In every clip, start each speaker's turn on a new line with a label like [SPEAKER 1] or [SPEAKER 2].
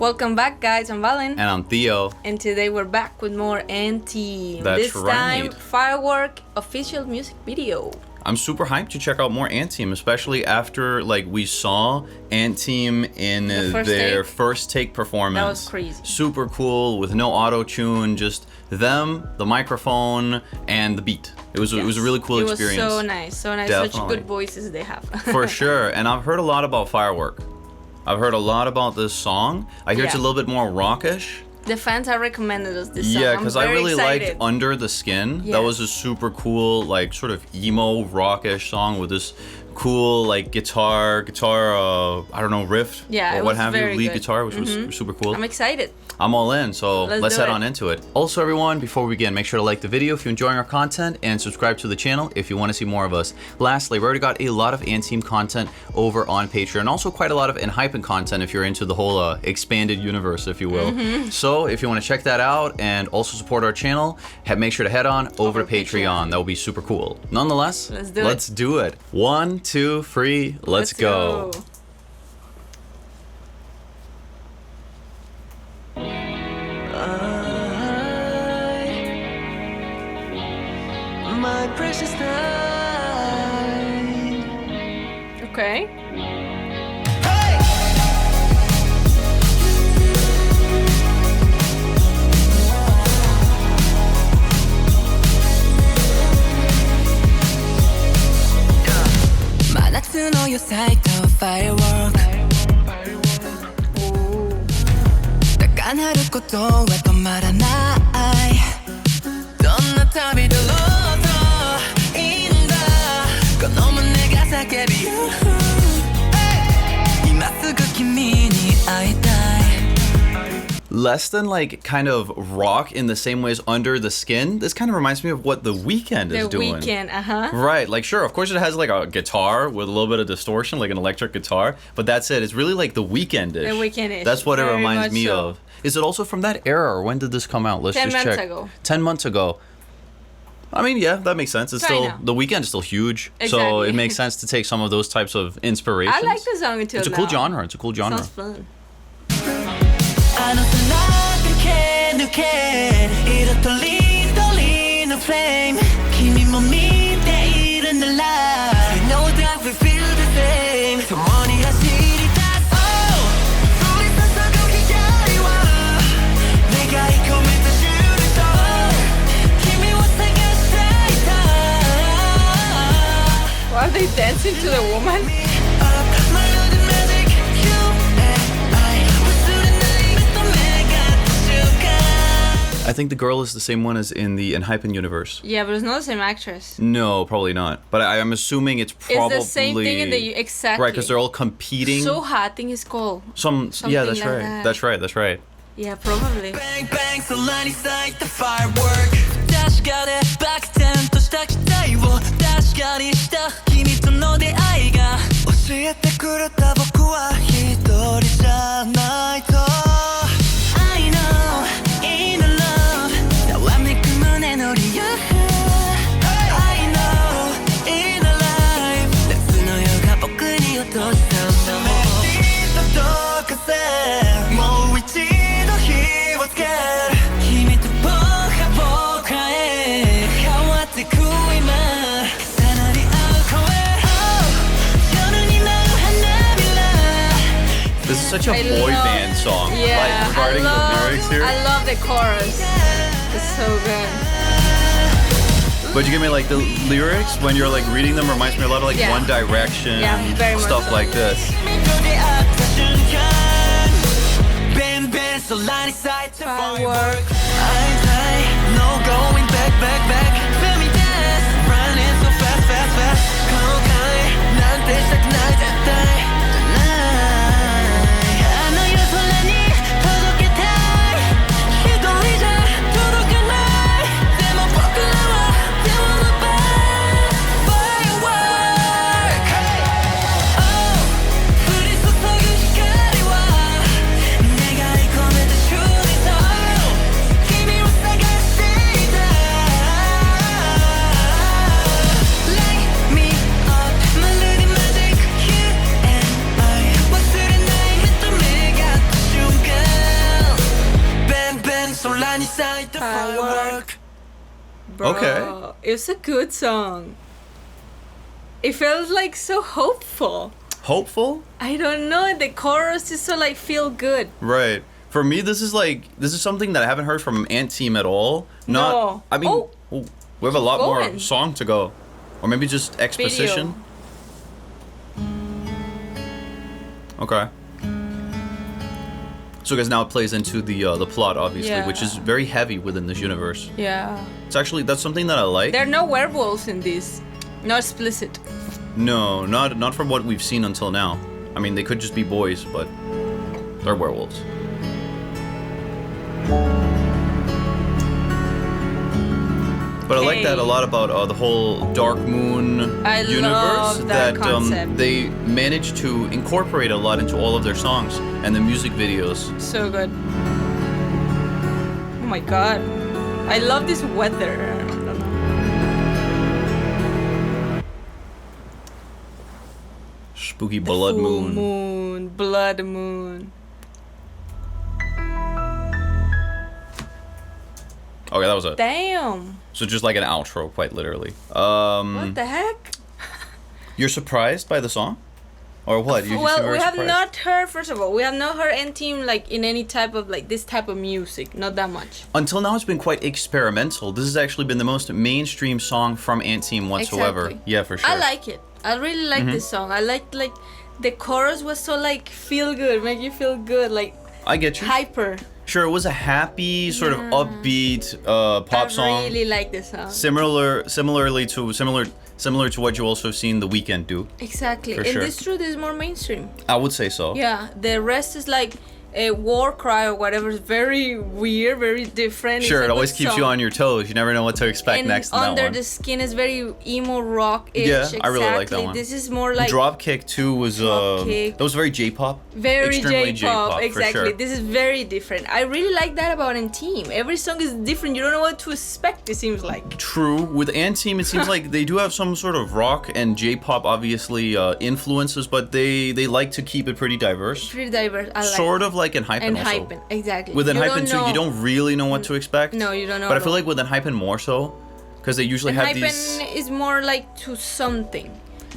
[SPEAKER 1] Welcome back, guys. I'm Valen.
[SPEAKER 2] And I'm Theo.
[SPEAKER 1] And today we're back with more Anthem.
[SPEAKER 2] That's
[SPEAKER 1] this
[SPEAKER 2] right.
[SPEAKER 1] time, FIREWORK official music video.
[SPEAKER 2] I'm super hyped to check out more Anthem, especially after we saw Anthem in their first take performance.
[SPEAKER 1] That was crazy.
[SPEAKER 2] Super cool with no auto-tune, just them, the microphone, and the beat. It was a really cool experience.
[SPEAKER 1] It was so nice, so nice.
[SPEAKER 2] Definitely.
[SPEAKER 1] Such good voices they have.
[SPEAKER 2] For sure. And I've heard a lot about FIREWORK. I've heard a lot about this song. I hear it's a little bit more rockish.
[SPEAKER 1] The fans have recommended us this song.
[SPEAKER 2] Yeah, because I really
[SPEAKER 1] excited.
[SPEAKER 2] liked Under the Skin.
[SPEAKER 1] Yes.
[SPEAKER 2] That was a super cool, sort of emo, rockish song with this cool, guitar, I don't know, riff.
[SPEAKER 1] Yeah,
[SPEAKER 2] or
[SPEAKER 1] it
[SPEAKER 2] what
[SPEAKER 1] was
[SPEAKER 2] have you,
[SPEAKER 1] very
[SPEAKER 2] lead
[SPEAKER 1] good.
[SPEAKER 2] guitar, which was super cool.
[SPEAKER 1] I'm excited.
[SPEAKER 2] I'm all in, so let's
[SPEAKER 1] do
[SPEAKER 2] head
[SPEAKER 1] it.
[SPEAKER 2] on into it. Also, everyone, before we begin, make sure to like the video if you're enjoying our content and subscribe to the channel if you want to see more of us. Lastly, we already got a lot of Anthem content over on Patreon, also quite a lot of Enhypen content if you're into the whole expanded universe, if you will. So if you want to check that out and also support our channel, make sure to head on over to Patreon. That will be super cool. Nonetheless, let's do it. 1, 2, 3, let's go.
[SPEAKER 3] My precious time.
[SPEAKER 1] Okay.
[SPEAKER 3] Hey! 만화츠노요 사이트 firework. 딱한 하루 것도 왜또 말 안 나이. 넌나 답이도 얻어인다. 건 너무 내가 사계비. 이마스그 김민이 아이다이.
[SPEAKER 2] Less than kind of rock in the same way as Under the Skin. This kind of reminds me of what The Weeknd is doing.
[SPEAKER 1] The Weeknd,
[SPEAKER 2] Right, sure, of course it has a guitar with a little bit of distortion, an electric guitar, but that's it. It's really The Weeknd-ish.
[SPEAKER 1] The Weeknd-ish.
[SPEAKER 2] That's what it
[SPEAKER 1] Very
[SPEAKER 2] reminds
[SPEAKER 1] much
[SPEAKER 2] me
[SPEAKER 1] so.
[SPEAKER 2] of. Is it also from that era, or when did this come out? Let's
[SPEAKER 1] 10
[SPEAKER 2] just check.
[SPEAKER 1] 10 months ago.
[SPEAKER 2] 10 months ago. I mean, yeah, that makes sense. It's still
[SPEAKER 1] Kinda.
[SPEAKER 2] The Weeknd is still huge, so
[SPEAKER 1] Exactly.
[SPEAKER 2] it makes sense to take some of those types of inspirations.
[SPEAKER 1] I like the song until
[SPEAKER 2] It's a cool genre. It's a cool genre.
[SPEAKER 1] Sounds fun.
[SPEAKER 3] 떨리는 flame.君も見ているなら I know that we feel the same. 영원히走り出そう。降り注ぐ光は願い込めたシュート。君を探したいた。
[SPEAKER 1] Are they dancing to the woman?
[SPEAKER 2] I think the girl is the same one as in the Enhypen universe.
[SPEAKER 1] Yeah, but it's not the same actress.
[SPEAKER 2] No, probably not. But I'm assuming it's probably...
[SPEAKER 1] It's the same thing in the... Exactly.
[SPEAKER 2] Right, because they're all competing.
[SPEAKER 1] Soha, I think it's called.
[SPEAKER 2] Yeah, that's
[SPEAKER 1] like
[SPEAKER 2] right.
[SPEAKER 1] that.
[SPEAKER 2] That's right.
[SPEAKER 1] Yeah, probably.
[SPEAKER 3] Bang bang, so line inside the firework. 確かでバク転とした期待を確かにした君との出会いが教えてくれた僕は一人じゃないと I know, in love ざわめく胸の理由 I know, in life 夏の夜が僕に落としたのメリットとかせもう一度火をつける君と僕が僕らへ変わってく今さらに会う声夜になる花びら
[SPEAKER 2] This is such a boy band song.
[SPEAKER 1] Yeah,
[SPEAKER 2] Regarding the lyrics here.
[SPEAKER 1] I love the chorus. It's so good.
[SPEAKER 2] But you give me the lyrics when you're reading them reminds me a lot of
[SPEAKER 1] Yeah.
[SPEAKER 2] One Direction,
[SPEAKER 1] Yeah, very much
[SPEAKER 2] stuff
[SPEAKER 1] so.
[SPEAKER 2] like this.
[SPEAKER 3] 君と出会った瞬間 Bang bang, so line inside the firework No going back, back, back Feel me dance, running so fast, fast, fast 後悔なんてしたくない絶対あの夜空に届けたい一人じゃ届かないでも僕らは手を伸ばす Firework Oh 降り注ぐ光は願い込めたシューティング空に咲いた firework
[SPEAKER 1] Bro,
[SPEAKER 2] Okay.
[SPEAKER 1] it's a good song. It felt like so hopeful.
[SPEAKER 2] Hopeful?
[SPEAKER 1] I don't know, the chorus is so like feel good.
[SPEAKER 2] Right. For me, this is something that I haven't heard from Ant Team at all.
[SPEAKER 1] No.
[SPEAKER 2] I mean,
[SPEAKER 1] Oh.
[SPEAKER 2] we have a lot more
[SPEAKER 1] going.
[SPEAKER 2] song to go. Or maybe just exposition. Okay. So guys, now it plays into the plot, obviously,
[SPEAKER 1] Yeah.
[SPEAKER 2] which is very heavy within this universe.
[SPEAKER 1] Yeah.
[SPEAKER 2] That's something that I like.
[SPEAKER 1] There are no werewolves in this. Not explicit.
[SPEAKER 2] No, not from what we've seen until now. I mean, they could just be boys, but they're werewolves. But I like that a lot about the whole Dark Moon
[SPEAKER 1] I
[SPEAKER 2] universe.
[SPEAKER 1] love that concept.
[SPEAKER 2] They managed to incorporate a lot into all of their songs and the music videos.
[SPEAKER 1] So good. Oh my god. I love this weather. I don't know.
[SPEAKER 2] Spooky Blood
[SPEAKER 1] Full
[SPEAKER 2] Moon.
[SPEAKER 1] moon. Blood moon.
[SPEAKER 2] Okay, that was it.
[SPEAKER 1] Damn.
[SPEAKER 2] So just like an outro, quite literally.
[SPEAKER 1] What the heck?
[SPEAKER 2] You're surprised by the song? Or what? You seem
[SPEAKER 1] Well,
[SPEAKER 2] very
[SPEAKER 1] we have
[SPEAKER 2] surprised.
[SPEAKER 1] not heard, first of all, we have not heard Ant Team like in any type of like this type of music. Not that much.
[SPEAKER 2] Until now, it's been quite experimental. This has actually been the most mainstream song from Ant Team whatsoever.
[SPEAKER 1] Exactly.
[SPEAKER 2] Yeah, for sure.
[SPEAKER 1] I like it. I really like this song. I like the chorus was so like feel good, make you feel good, like
[SPEAKER 2] I get you.
[SPEAKER 1] hyper.
[SPEAKER 2] Sure, it was a happy, sort of upbeat pop song.
[SPEAKER 1] I really like this song.
[SPEAKER 2] Similar to what you also seen The Weeknd do.
[SPEAKER 1] Exactly.
[SPEAKER 2] For
[SPEAKER 1] And
[SPEAKER 2] sure.
[SPEAKER 1] this truth is more mainstream.
[SPEAKER 2] I would say so.
[SPEAKER 1] Yeah, the rest is like a war cry or whatever. It's very weird, very different.
[SPEAKER 2] Sure,
[SPEAKER 1] It's
[SPEAKER 2] it
[SPEAKER 1] a
[SPEAKER 2] always
[SPEAKER 1] good
[SPEAKER 2] keeps you
[SPEAKER 1] song.
[SPEAKER 2] on your toes. You never know what to expect
[SPEAKER 1] And
[SPEAKER 2] next in that
[SPEAKER 1] Under
[SPEAKER 2] one.
[SPEAKER 1] the Skin is very emo rock-ish.
[SPEAKER 2] Yeah,
[SPEAKER 1] exactly.
[SPEAKER 2] I really like that one.
[SPEAKER 1] This is more like
[SPEAKER 2] Dropkick 2 was
[SPEAKER 1] Dropkick.
[SPEAKER 2] that was very J-pop.
[SPEAKER 1] very
[SPEAKER 2] Extremely
[SPEAKER 1] J-pop.
[SPEAKER 2] for
[SPEAKER 1] Exactly.
[SPEAKER 2] sure.
[SPEAKER 1] This is very different. I really like that about Ant Team. Every song is different. You don't know what to expect, it seems like.
[SPEAKER 2] True. With Ant Team, it seems like they do have some sort of rock and J-pop, obviously, influences, but they like to keep it pretty diverse.
[SPEAKER 1] Pretty diverse. I like
[SPEAKER 2] Sort of like in Hypen
[SPEAKER 1] And
[SPEAKER 2] also.
[SPEAKER 1] Hypen, exactly.
[SPEAKER 2] With
[SPEAKER 1] You
[SPEAKER 2] Hypen
[SPEAKER 1] don't
[SPEAKER 2] too,
[SPEAKER 1] know.
[SPEAKER 2] you don't really know what to expect.
[SPEAKER 1] No, you don't know
[SPEAKER 2] But I
[SPEAKER 1] at
[SPEAKER 2] feel
[SPEAKER 1] all.
[SPEAKER 2] like with Hypen more so, because they usually
[SPEAKER 1] And
[SPEAKER 2] have
[SPEAKER 1] Hypen
[SPEAKER 2] these.
[SPEAKER 1] is more like to something.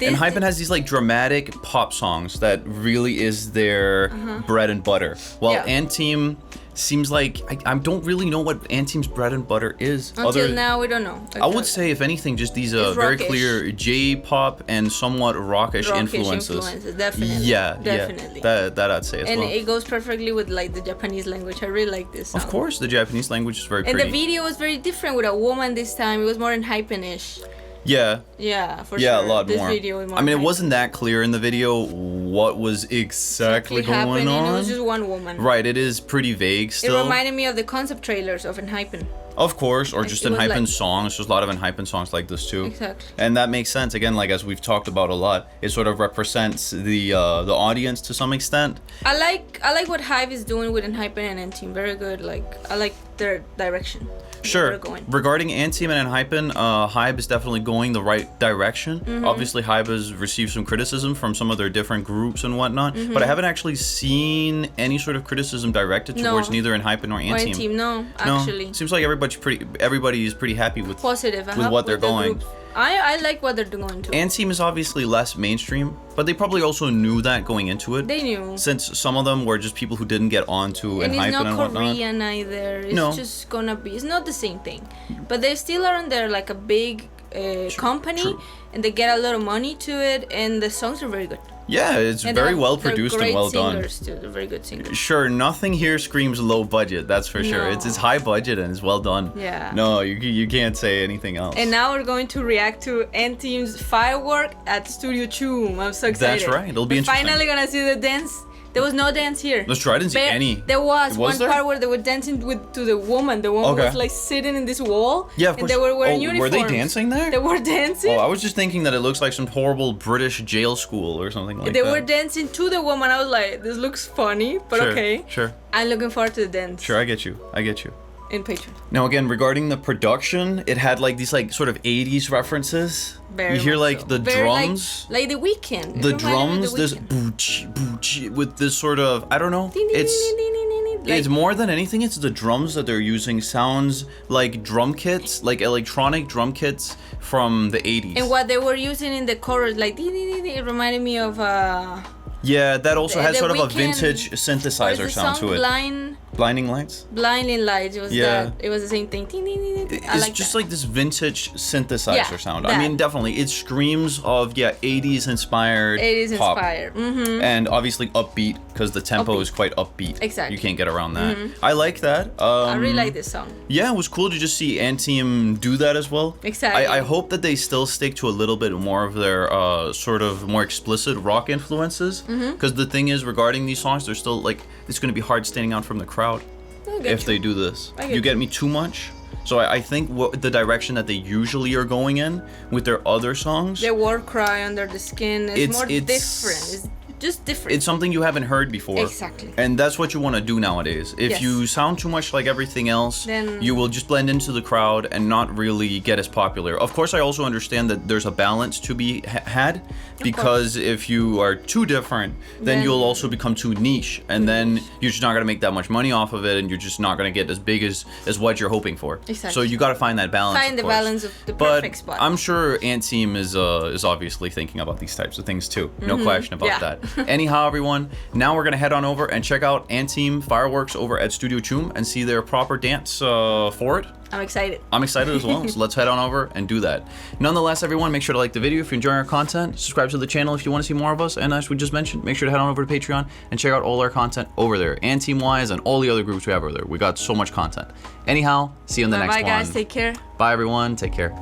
[SPEAKER 2] And Hypen has these like dramatic pop songs that really is their bread and butter. While
[SPEAKER 1] Yeah.
[SPEAKER 2] Ant Team seems like I don't really know what Ant Team's bread and butter is.
[SPEAKER 1] Until now, we don't know.
[SPEAKER 2] I would say, if anything, just these
[SPEAKER 1] It's
[SPEAKER 2] very
[SPEAKER 1] rockish.
[SPEAKER 2] clear J-pop and somewhat rockish influences.
[SPEAKER 1] Definitely.
[SPEAKER 2] Yeah,
[SPEAKER 1] Definitely.
[SPEAKER 2] yeah. That I'd say as
[SPEAKER 1] And
[SPEAKER 2] well.
[SPEAKER 1] it goes perfectly with like the Japanese language. I really like this song.
[SPEAKER 2] Of course, the Japanese language is very
[SPEAKER 1] And
[SPEAKER 2] pretty.
[SPEAKER 1] the video was very different with a woman this time. It was more in Hypen-ish.
[SPEAKER 2] Yeah,
[SPEAKER 1] Yeah, for
[SPEAKER 2] yeah,
[SPEAKER 1] sure.
[SPEAKER 2] a lot
[SPEAKER 1] this
[SPEAKER 2] more.
[SPEAKER 1] Video is more
[SPEAKER 2] I mean, it
[SPEAKER 1] Hypen.
[SPEAKER 2] wasn't that clear in the video what was exactly going
[SPEAKER 1] happening.
[SPEAKER 2] on.
[SPEAKER 1] It was just one woman.
[SPEAKER 2] Right, it is pretty vague
[SPEAKER 1] It
[SPEAKER 2] still.
[SPEAKER 1] reminded me of the concept trailers of Hypen.
[SPEAKER 2] Of course, or
[SPEAKER 1] Like,
[SPEAKER 2] just
[SPEAKER 1] it
[SPEAKER 2] in
[SPEAKER 1] was
[SPEAKER 2] Hypen
[SPEAKER 1] like-
[SPEAKER 2] songs. There's a lot of Hypen songs like this too.
[SPEAKER 1] Exactly.
[SPEAKER 2] And that makes sense. Again, like as we've talked about a lot, it sort of represents the audience to some extent.
[SPEAKER 1] I like what Hive is doing with Hypen and Ant Team. Very good. Like I like their direction. where
[SPEAKER 2] Sure.
[SPEAKER 1] they're going.
[SPEAKER 2] Regarding Ant Team and Hypen, Hybe is definitely going the right direction.
[SPEAKER 1] Mm-hmm.
[SPEAKER 2] Obviously, Hybe has received some criticism from some of their different groups and whatnot,
[SPEAKER 1] Mm-hmm.
[SPEAKER 2] but I haven't actually seen any sort of criticism directed
[SPEAKER 1] No.
[SPEAKER 2] towards neither in Hypen nor
[SPEAKER 1] Or
[SPEAKER 2] Ant
[SPEAKER 1] Ant
[SPEAKER 2] Team.
[SPEAKER 1] Team, no, actually.
[SPEAKER 2] Seems like everybody is pretty happy with
[SPEAKER 1] Positive.
[SPEAKER 2] with what they're
[SPEAKER 1] the
[SPEAKER 2] going.
[SPEAKER 1] groups. I like what they're going to.
[SPEAKER 2] Ant Team is obviously less mainstream, but they probably also knew that going into it.
[SPEAKER 1] They knew.
[SPEAKER 2] Since some of them were just people who didn't get onto
[SPEAKER 1] And it's
[SPEAKER 2] Hypen
[SPEAKER 1] not
[SPEAKER 2] and whatnot.
[SPEAKER 1] Korean either. It's
[SPEAKER 2] No.
[SPEAKER 1] just gonna be. It's not the same thing. But they still are on there like a big company,
[SPEAKER 2] true.
[SPEAKER 1] and they get a lot of money to it, and the songs are very good.
[SPEAKER 2] Yeah, it's
[SPEAKER 1] And
[SPEAKER 2] very
[SPEAKER 1] they're-
[SPEAKER 2] well
[SPEAKER 1] they're
[SPEAKER 2] produced and
[SPEAKER 1] great
[SPEAKER 2] well done.
[SPEAKER 1] singers too. They're very good singers.
[SPEAKER 2] Sure, nothing here screams low budget. That's for sure.
[SPEAKER 1] No.
[SPEAKER 2] It's high budget and it's well done.
[SPEAKER 1] Yeah.
[SPEAKER 2] No, you can't say anything else.
[SPEAKER 1] And now we're going to react to Ant Team's Firework at Studio Choom. I'm so excited.
[SPEAKER 2] That's right. It'll be
[SPEAKER 1] We're
[SPEAKER 2] interesting.
[SPEAKER 1] finally gonna see the dance. There was no dance here.
[SPEAKER 2] That's true. I didn't see any.
[SPEAKER 1] There was,
[SPEAKER 2] Was
[SPEAKER 1] one
[SPEAKER 2] there?
[SPEAKER 1] part where they were dancing to the woman. The woman
[SPEAKER 2] Okay.
[SPEAKER 1] was like sitting in this wall.
[SPEAKER 2] Yeah, of
[SPEAKER 1] and
[SPEAKER 2] course.
[SPEAKER 1] they were wearing
[SPEAKER 2] Oh,
[SPEAKER 1] uniforms.
[SPEAKER 2] were they dancing there?
[SPEAKER 1] They were dancing.
[SPEAKER 2] Oh, I was just thinking that it looks like some horrible British jail school or something like
[SPEAKER 1] They
[SPEAKER 2] that.
[SPEAKER 1] were dancing to the woman. I was like, this looks funny, but
[SPEAKER 2] Sure,
[SPEAKER 1] okay.
[SPEAKER 2] Sure.
[SPEAKER 1] I'm looking forward to the dance.
[SPEAKER 2] Sure, I get you.
[SPEAKER 1] In Patreon.
[SPEAKER 2] Now again, regarding the production, it had like these like sort of 80s references.
[SPEAKER 1] Very
[SPEAKER 2] you hear
[SPEAKER 1] much
[SPEAKER 2] like
[SPEAKER 1] so.
[SPEAKER 2] the
[SPEAKER 1] Very
[SPEAKER 2] drums.
[SPEAKER 1] like the Weeknd.
[SPEAKER 2] The drums, this booch, booch, with this sort of, I don't know, it's it's more than anything, it's the drums that they're using sounds like drum kits, like electronic drum kits from the 80s.
[SPEAKER 1] And what they were using in the chorus, like it reminded me of
[SPEAKER 2] yeah, that also has
[SPEAKER 1] the
[SPEAKER 2] sort of a
[SPEAKER 1] Weeknd-
[SPEAKER 2] vintage
[SPEAKER 1] what is
[SPEAKER 2] synthesizer
[SPEAKER 1] the
[SPEAKER 2] sound
[SPEAKER 1] song?
[SPEAKER 2] to it. Blinding Lights?
[SPEAKER 1] Blinding Lights. It was
[SPEAKER 2] Yeah.
[SPEAKER 1] that. It was the same thing. I
[SPEAKER 2] It's
[SPEAKER 1] like
[SPEAKER 2] just
[SPEAKER 1] that.
[SPEAKER 2] like this vintage synthesizer
[SPEAKER 1] Yeah,
[SPEAKER 2] sound.
[SPEAKER 1] that.
[SPEAKER 2] I mean, definitely, it screams of 80s inspired.
[SPEAKER 1] 80s
[SPEAKER 2] pop.
[SPEAKER 1] inspired. Mm-hmm.
[SPEAKER 2] And obviously upbeat because the tempo is quite upbeat.
[SPEAKER 1] Exactly.
[SPEAKER 2] You can't get around that. I like that.
[SPEAKER 1] I really like this song.
[SPEAKER 2] Yeah, it was cool to just see Anthem do that as well.
[SPEAKER 1] Exactly.
[SPEAKER 2] I hope that they still stick to a little bit more of their sort of more explicit rock influences. Because the thing is, regarding these songs, they're still like, it's going to be hard standing out from the crowd if they do this.
[SPEAKER 1] I get
[SPEAKER 2] You get me too much? So I think the direction that they usually are going in with their other songs,
[SPEAKER 1] The war cry under the skin is more
[SPEAKER 2] it's-
[SPEAKER 1] different. It's just different.
[SPEAKER 2] it's something you haven't heard before.
[SPEAKER 1] Exactly.
[SPEAKER 2] And that's what you want to do nowadays. If
[SPEAKER 1] Yes.
[SPEAKER 2] you sound too much like everything else,
[SPEAKER 1] Then-
[SPEAKER 2] you will just blend into the crowd and not really get as popular. Of course, I also understand that there's a balance to be had, because if you are too different, then you'll also become too niche, and then you're just not going to make that much money off of it, and you're just not going to get as big as what you're hoping for.
[SPEAKER 1] Exactly.
[SPEAKER 2] So you got to find that balance.
[SPEAKER 1] Find
[SPEAKER 2] of
[SPEAKER 1] the
[SPEAKER 2] course.
[SPEAKER 1] balance of the
[SPEAKER 2] But
[SPEAKER 1] perfect spot.
[SPEAKER 2] I'm sure Anthem is obviously thinking about these types of things too. No question about
[SPEAKER 1] Yeah.
[SPEAKER 2] that. Anyhow, everyone, now we're gonna head on over and check out Anthem Fireworks over at Studio Choom and see their proper dance for it.
[SPEAKER 1] I'm excited.
[SPEAKER 2] I'm excited as well, so let's head on over and do that. Nonetheless, everyone, make sure to like the video if you're enjoying our content, subscribe to the channel if you want to see more of us, and as we just mentioned, make sure to head on over to Patreon and check out all our content over there, Anthem-wise and all the other groups we have over there. We got so much content. Anyhow, see you in the next
[SPEAKER 1] Bye
[SPEAKER 2] one.
[SPEAKER 1] guys. Take care.
[SPEAKER 2] Bye, everyone. Take care.